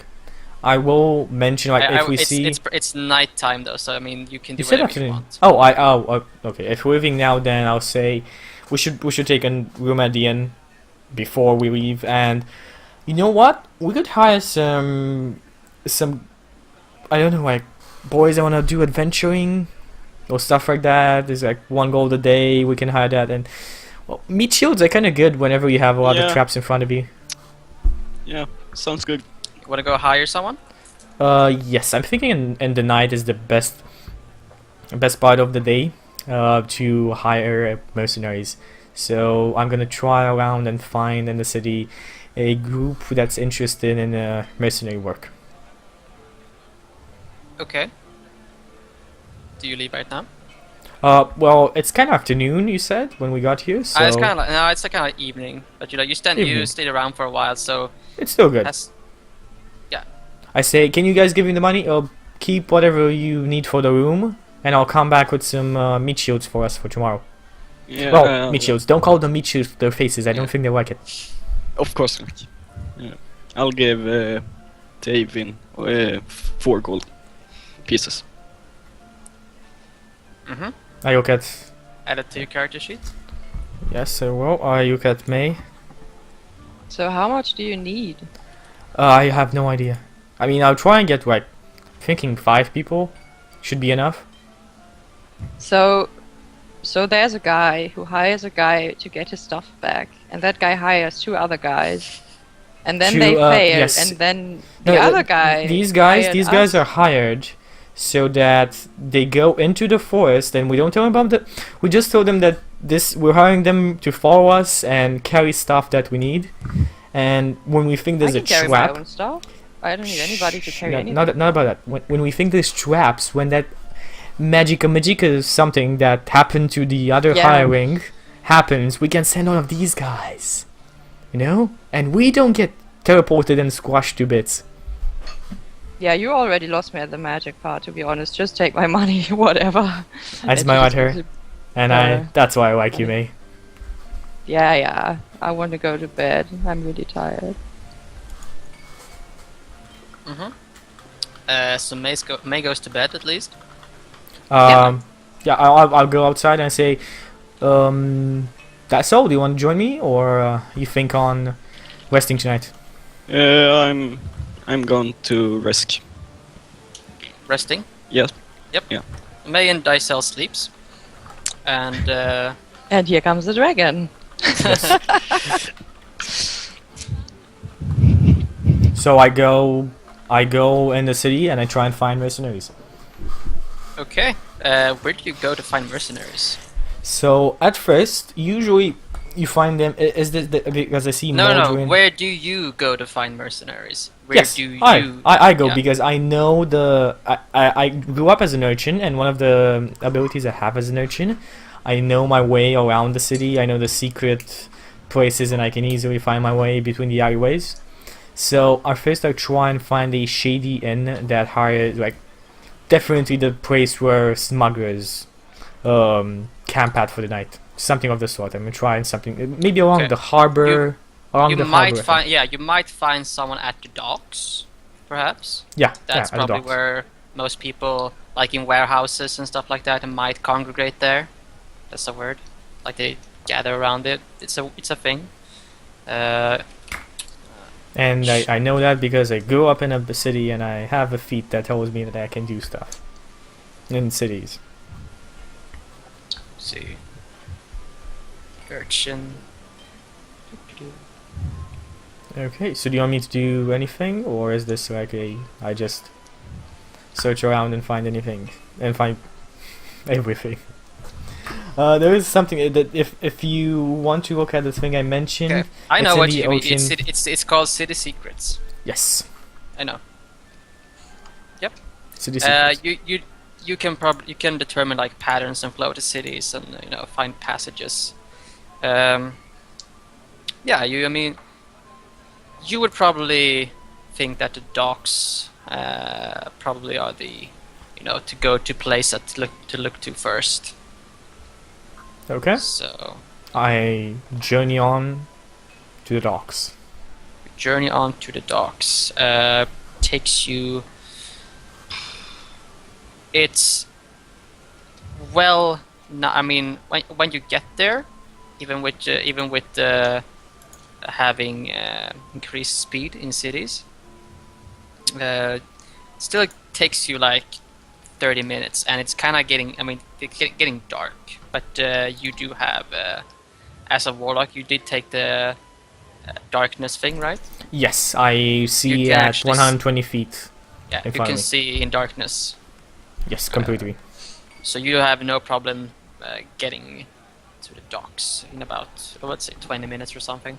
I will mention like if we see. It's night time though, so I mean you can do You said whatever you afternoon. want. Okay. If we're leaving now, then I'll say we should take a room at the inn before we leave. And you know what? We could hire some I don't know, like boys that wanna do adventuring or stuff like that. There's like 1 gold a day. We can hire that. And well, meat shields are kind of good whenever you have a lot of Yeah. traps in front of you. Yeah, sounds good. You wanna go hire someone? Yes, I'm thinking in the night is the best part of the day to hire mercenaries. So I'm gonna try around and find in the city a group that's interested in mercenary work. Okay. Do you leave right now? Well, it's kind of afternoon, you said, when we got here, so It's kind of like no, it's kind of like evening. But you Evening. stayed around for a while, so it's still good. that's I say, can you guys give me the money? Keep whatever you need for the room, and I'll come back with some meat shields for us for tomorrow. Yeah. Well, meat shields. Don't call them meat shields to their faces. I don't Yeah. think they like it. Of course not. Yeah. I'll give Davin 4 gold pieces. I look at... add it to your character sheet. Yes, I will. I look at May. So how much do you need? I have no idea. I mean, I'll try and get like, thinking 5 people should be enough. So there's a guy who hires a guy to get his stuff back, and that guy hires 2 other guys, and then they fail, yes. and then No, the other guy. These guys hired us. are hired so that they go into the forest, and we don't tell them about the. We just told them that we're hiring them to follow us and carry stuff that we need, and when we think there's I a can carry my trap. own stuff. I don't need anybody to carry No, anything. not about that. When we think there's traps, when that magica something that happened to the other Yeah. hiring happens, we can send all of these guys, you know, and we don't get teleported and squashed to bits. Yeah, you already lost me at the magic part, to be honest. Just take my money, whatever. I smile at her, and that's why I like you, May. Yeah. I want to go to bed. I'm really tired. So May goes to bed at least. Yeah, I'll go outside and say, that's all. Do you want to join me, or you think on resting tonight? I'm going to rest. Resting. Yes. Yep. Yeah. May and Dicel sleeps, and And here comes the dragon. So I go in the city and I try and find mercenaries. okay. Where do you go to find mercenaries? So at first, usually you find them. Is this because I see No. Maldrin? Where do you go to find mercenaries? Where Yes, do you? I go Yeah. because I know I grew up as an urchin, and one of the abilities I have as an urchin, I know my way around the city. I know the secret places, and I can easily find my way between the alleyways. So at first I try and find a shady inn that hired like definitely the place where smugglers camp at for the night, something of the sort. I'm trying something maybe along Okay. the harbor. You might find you might find someone at the docks, perhaps. That's at the probably docks. where most people, like in warehouses and stuff like that, might congregate there. That's a word. Like they gather around it. It's a thing. And I know that because I grew up in a city and I have a feat that tells me that I can do stuff in cities. Let's see. Urchin. Okay, so do you want me to do anything, or is this like I just search around and find anything and find everything? There is something that if you want to look at the thing I mentioned, Okay. I know it's in what the you mean. ocean. It's called City Secrets. Yes, I know. city secrets. You can determine like patterns and flow to cities and find passages. I mean, you would probably think that the docks probably are the to go to place to look to first. Okay, So I journey on to the docks. journey on to the docks takes you. It's well, no, I mean when you get there, even with having increased speed in cities, still takes you like 30 minutes, and it's kind of getting dark. But you do have, as a warlock, you did take the darkness thing, right? Yes, I see can at actually 120 feet. Yeah, In you front can of me. see in darkness. Yes, completely. So you have no problem getting to the docks in about, let's say, 20 minutes or something.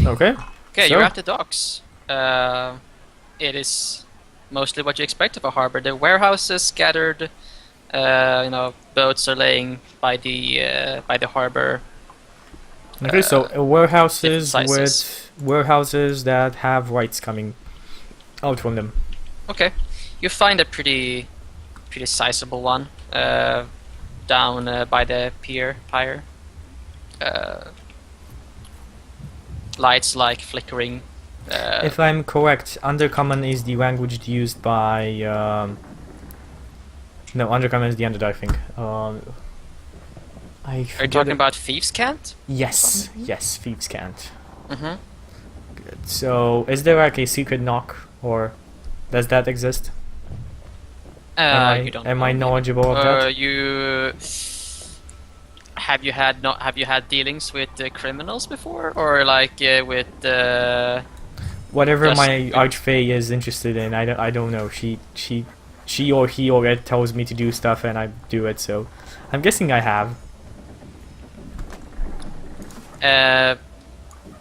Okay. Okay, So- you're at the docks. It is mostly what you expect of a harbor. The warehouses scattered. Boats are laying by the harbor. Okay, so warehouses different with sizes. warehouses that have lights coming out from them. Okay, you find a pretty sizable one down by the pier. Lights like flickering. If I'm correct, Undercommon is the language used by. No, Undercommon is the Undead, I think. I Are you forgot talking it- about Thieves' Cant? Yes, yes, Thieves Can't. Mm-hmm. So, is there like a secret knock, or does that exist? You don't. Am I know. knowledgeable of that? Have you had dealings with criminals before, or like with Whatever just- my archfey is interested in, I don't know. She or he or it tells me to do stuff and I do it. So, I'm guessing I have.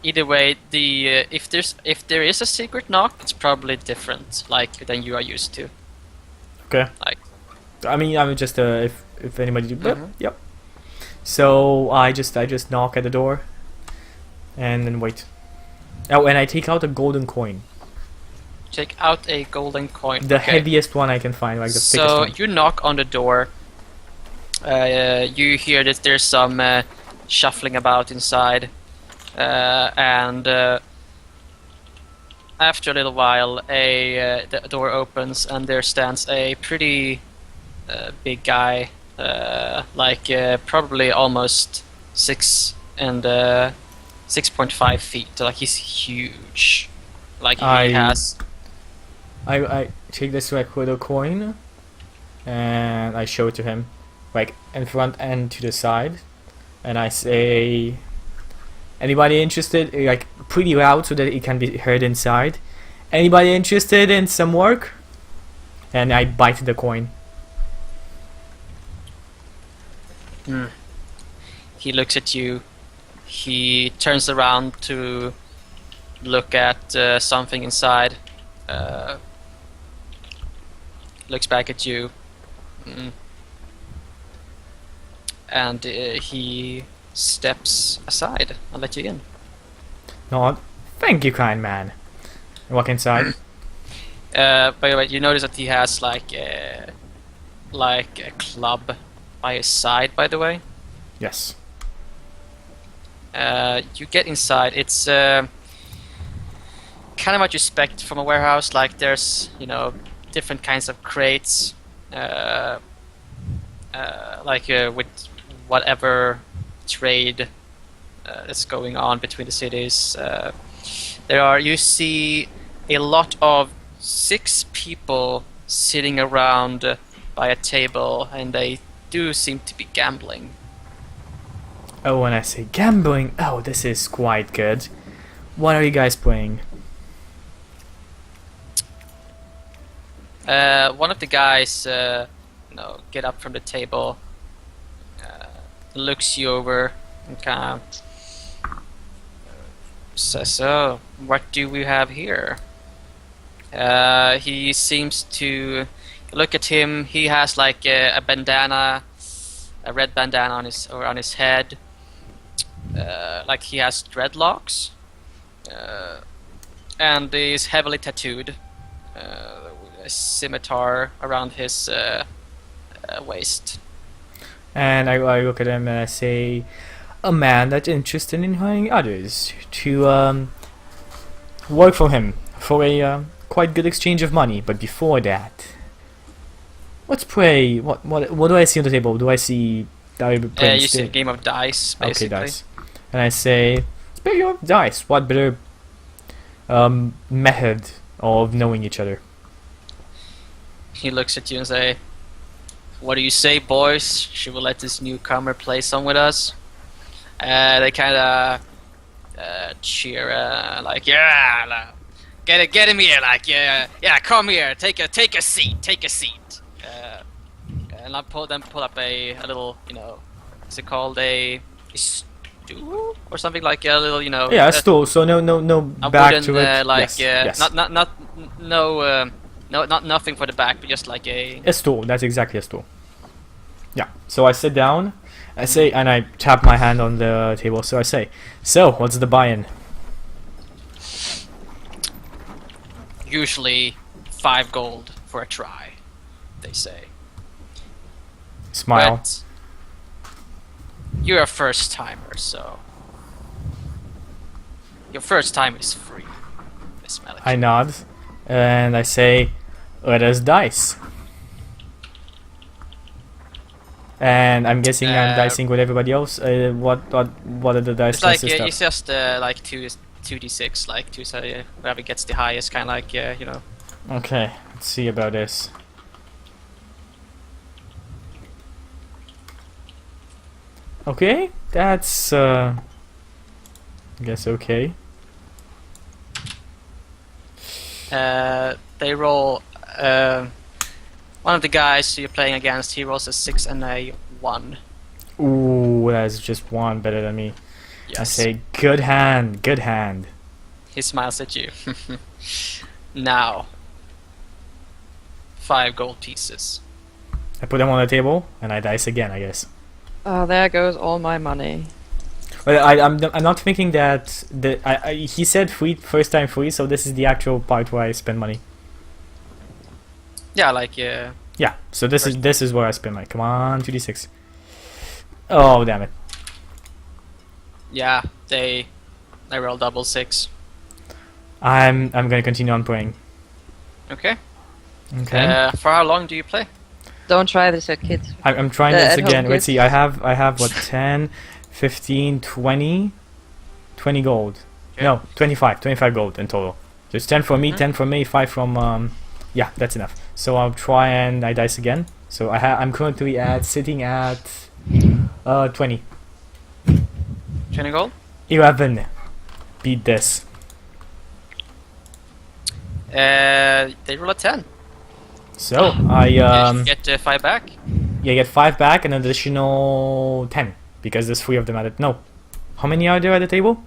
Either way, if there is a secret knock, it's probably different, like than you are used to. Okay. Like, I mean, I'm just if anybody do. Mhm. Yep. So I just knock at the door, and then wait. Oh, and I take out a golden coin, take out a golden coin. the Okay. heaviest one I can find, like the thickest So one. you knock on the door. You hear that there's some shuffling about inside, and after a little while, the door opens and there stands a pretty big guy, probably almost 6.5 feet. Like he's huge. Like he has. I take this like with a coin, and I show it to him, like in front and to the side, and I say, anybody interested? Like pretty loud so that it can be heard inside. Anybody interested in some work? And I bite the coin. He looks at you. He turns around to look at something inside. Looks back at you. And he steps aside. I'll let you in. Nod. Thank you, kind man. I walk inside. By the way, you notice that he has like a club by his side. By the way, Yes. you get inside. It's kind of what you expect from a warehouse. Like there's different kinds of crates, with whatever trade that's going on between the cities. You see a lot of 6 people sitting around by a table, and they do seem to be gambling. Oh, when I say gambling, oh, this is quite good. What are you guys playing? One of the guys, get up from the table, looks you over, and kind of says, "So, what do we have here?" He seems to look at him. He has like a bandana, a red bandana on his head, like he has dreadlocks, and is heavily tattooed. A scimitar around his waist. And I look at him and I say, a man that's interested in hiring others to work for him for a quite good exchange of money. But before that, let's play. What do I see on the table? Do I see? You see a game of dice, basically. Okay, dice. And I say, let's play your dice. What better method of knowing each other? He looks at you and say, "What do you say, boys? Should we let this newcomer play some with us?" They kind of cheer, like, "Yeah, get him here, like, yeah, come here, take a seat." And I pull up a little, what's it called, a stool or something, like a little, Yeah, a stool. So no back wooden, to it. like, yes. not nothing for the back, but just like a stool. That's exactly a stool. Yeah. So I sit down. I say, and I tap my hand on the table. So I say, "So, what's the buy-in?" Usually 5 gold for a try, they say. Smile. But you're a first timer, so your first time is free. I nod, and I say, "Let us dice." And I'm guessing I'm dicing with everybody else. What are the dice It's like consist of? it's just like 2d6, like whoever gets the highest, kind of like Okay, let's see about this. Okay, that's I guess okay. They roll. One of the guys you're playing against, he rolls a 6 and a 1. Ooh, that's just one better than me. Yes. I say, good hand, good hand. He smiles at you. Now, 5 gold pieces. I put them on the table and I dice again, I guess. Oh, there goes all my money. Well, I'm not thinking that he said free, first time free, so this is the actual part where I spend money. Yeah, like Yeah, so this is where I spend money. Come on, 2d6. Oh, damn it. yeah, they roll double 6. I'm gonna continue on playing. Okay. Okay. For how long do you play? Don't try this at kids. I'm trying The this at-home again. Let's kids. see. I have what 10, 15, 20 gold. Okay. No, 25 gold in total. So it's 10 from me, Mhm. 10 from me, 5 from yeah, that's enough. So I'll try and I dice again. So I'm currently sitting at 20. 20 gold? 11. Beat this. They roll a 10. So I You get 5 back. yeah, get 5 back and an additional 10 because there's 3 of them at it. No, how many are there at the table?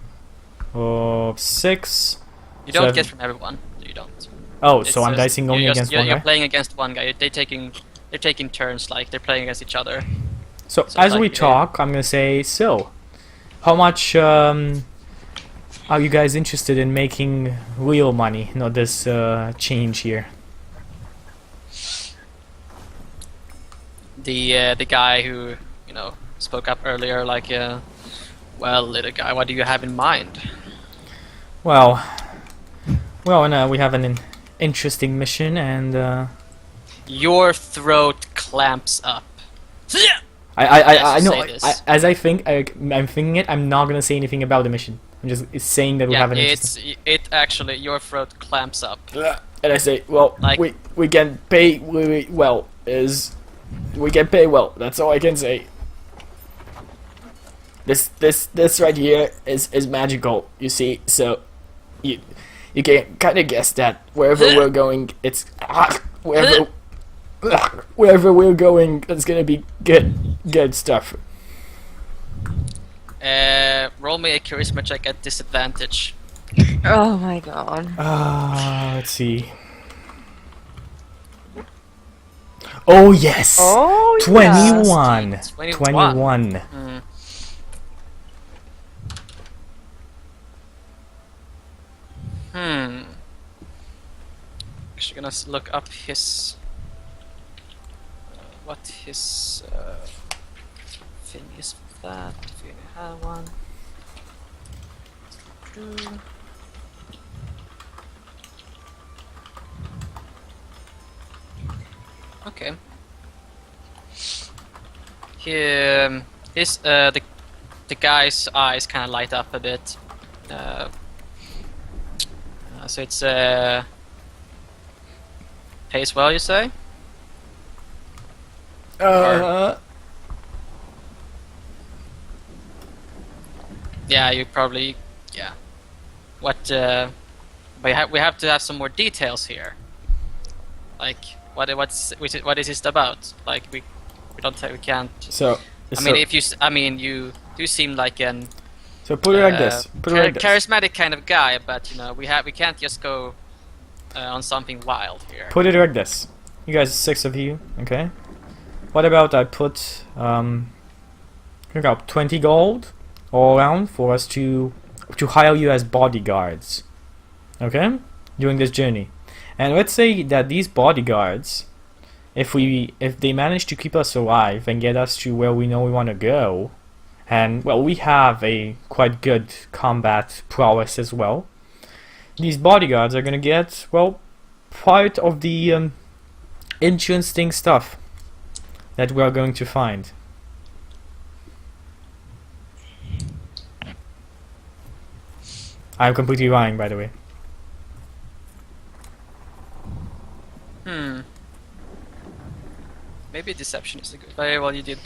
6. You don't 7. get from everyone. You don't. Oh, It's so I'm just- dicing only you're against you're, one you're guy. playing against one guy. They're taking turns, like they're playing against each other. So So as like, we talk, I'm gonna say, so how much are you guys interested in making real money, not this change here? The guy who spoke up earlier, like well, little guy, what do you have in mind? Well, we have an interesting mission, and Your throat clamps up. I Yes, know. say this. As I'm thinking it. I'm not gonna say anything about the mission. I'm just saying that we Yeah, have an interesting. it actually your throat clamps up. And I say, well, Like- we can pay well. We can pay well. That's all I can say. This right here is magical. You see, so you can kind of guess that wherever we're going, it's wherever we're going, it's gonna be good stuff. Roll me a charisma check at disadvantage. Oh my god. Let's see. Oh yes. Oh, 21. yes. 21. Actually, gonna look up his what his thing is for that. If you have one. Okay. The guy's eyes kind of light up a bit. So it's pays well, you say? Yeah, you probably What? But we have to have some more details here. Like what is this about? Like we can't. So. I mean, you do seem like an So put it like this. Put it like this. charismatic kind of guy, but we can't just go on something wild here. Put it like this. You guys, 6 of you, okay? What about I put 20 gold all around for us to hire you as bodyguards, okay? During this journey, and let's say that these bodyguards, if they manage to keep us alive and get us to where we know we want to go, and well, we have a quite good combat prowess as well. These bodyguards are gonna get, well, part of the interesting stuff that we are going to find. I'm completely lying, by the way. Maybe deception is a good. Very well, you did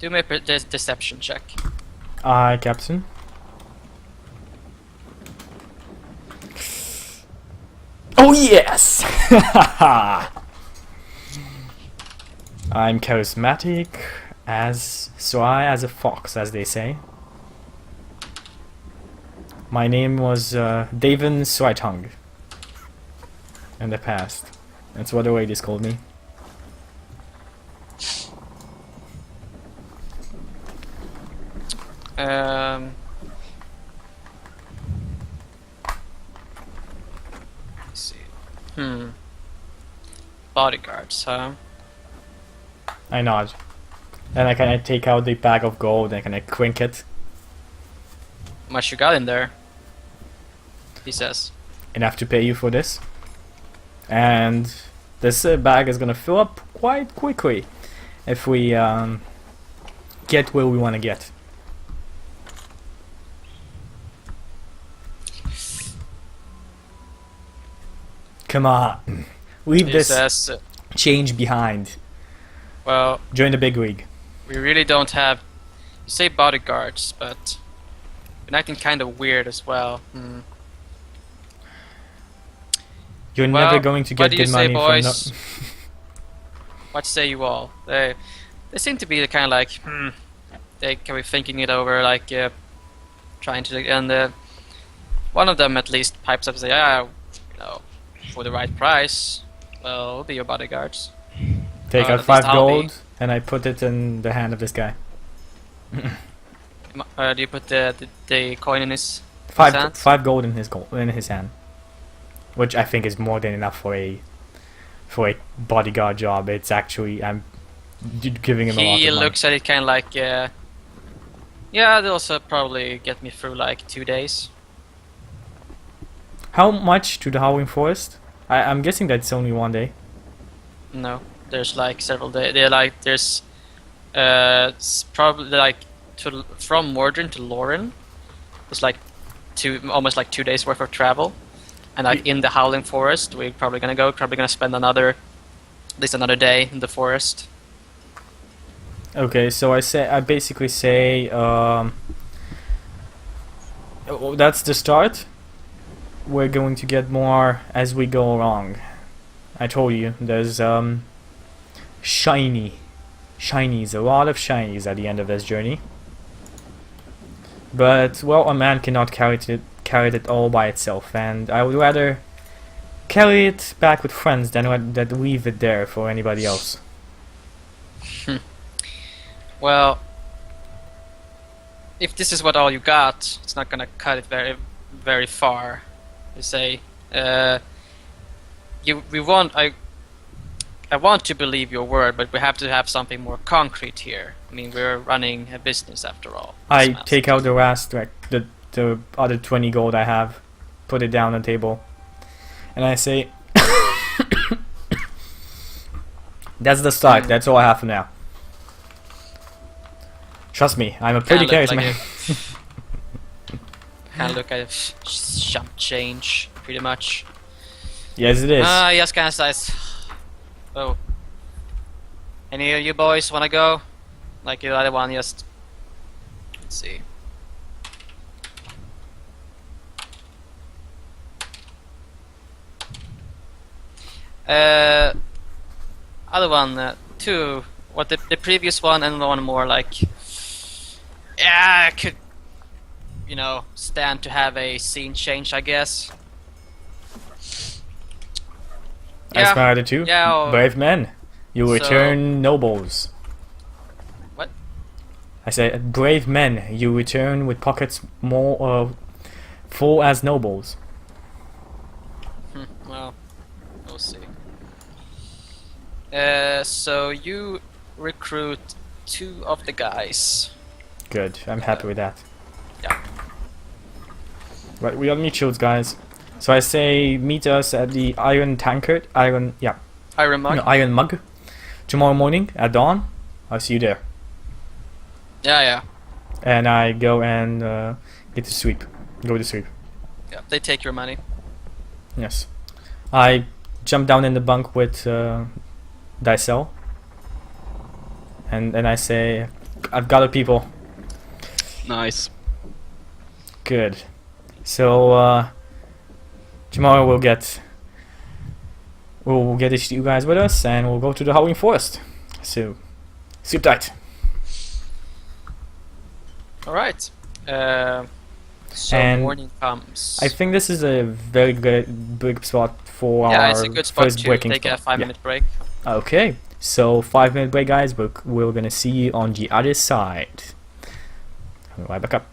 do me a deception check. Aye, Captain. Oh yes! I'm charismatic as sly as a fox, as they say. My name was Davin Slytongue in the past. That's what the ladies called me. Let's see. Bodyguards, huh? I nod. And I kind of take out the bag of gold and kind of clink it. How much you got in there? He says. Enough to pay you for this. And this bag is gonna fill up quite quickly if we get where we want to get. Come on, leave He this says, change behind. well, Join the big league. we really don't have. You say bodyguards, but been acting kind of weird as well. You're Well, never going to what get do you good say, money boys? from. What say you all? They seem to be the kind of like they can be thinking it over, like trying to, and one of them at least pipes up and say, yeah, for the right price, well, we'll be your bodyguards. Take at out least 5 I'll be. gold and I put it in the hand of this guy. Do you put the coin in his Five hand? 5 gold in his hand, which I think is more than enough for a bodyguard job. It's actually, I'm giving him a lot of He money. looks at it kind of like, yeah, they'll also probably get me through like 2 days. How much to the Howling Forest? I'm guessing that's only 1 day. No, There's like several days. There's probably like from Mordrin to Lauren. It's like almost like 2 days worth of travel, and like in the Howling Forest, we're probably gonna spend at least another day in the forest. Okay, so I basically say that's the start. We're going to get more as we go along. I told you there's shinies, a lot of shinies at the end of this journey. But well, a man cannot carry it all by itself, and I would rather carry it back with friends than leave it there for anybody else. Well, if this is what all you got, it's not gonna cut it very, very far. You say, I want to believe your word, but we have to have something more concrete here. I mean, we're running a business after all. I take out the rest, like the other 20 gold I have, put it down on the table, and I say, that's the start. That's all I have for now. Trust me, I'm a pretty charismatic man. Kind of look at chump change, pretty much. Yes, it is. Yes, kind of size. Oh. Any of you boys wanna go? Like you other one, just let's see. Other one, two. What the previous one and one more like. Yeah, I could, stand to have a scene change, I guess. As for the two, yeah, brave men, you return nobles. What? I say, brave men, you return with pockets more full as nobles. Well, we'll see. So you recruit 2 of the guys. Good, I'm happy with that. Yeah. Right, we are mutuals, guys. So I say, meet us at the Iron Mug tomorrow morning at dawn. I'll see you there. Yeah. And I go and go to sleep. Yeah, they take your money. Yes. I jump down in the bunk with Dicel. And I say, I've got it, people. Nice. Good. So tomorrow we'll get you guys with us, and we'll go to the Howling Forest. So sleep tight. All right. So And morning comes. I think this is a very big spot for our it's a good spot first to breaking take a spot. 5-minute break. Okay, so 5-minute break, guys. We're gonna see you on the other side. Right back up.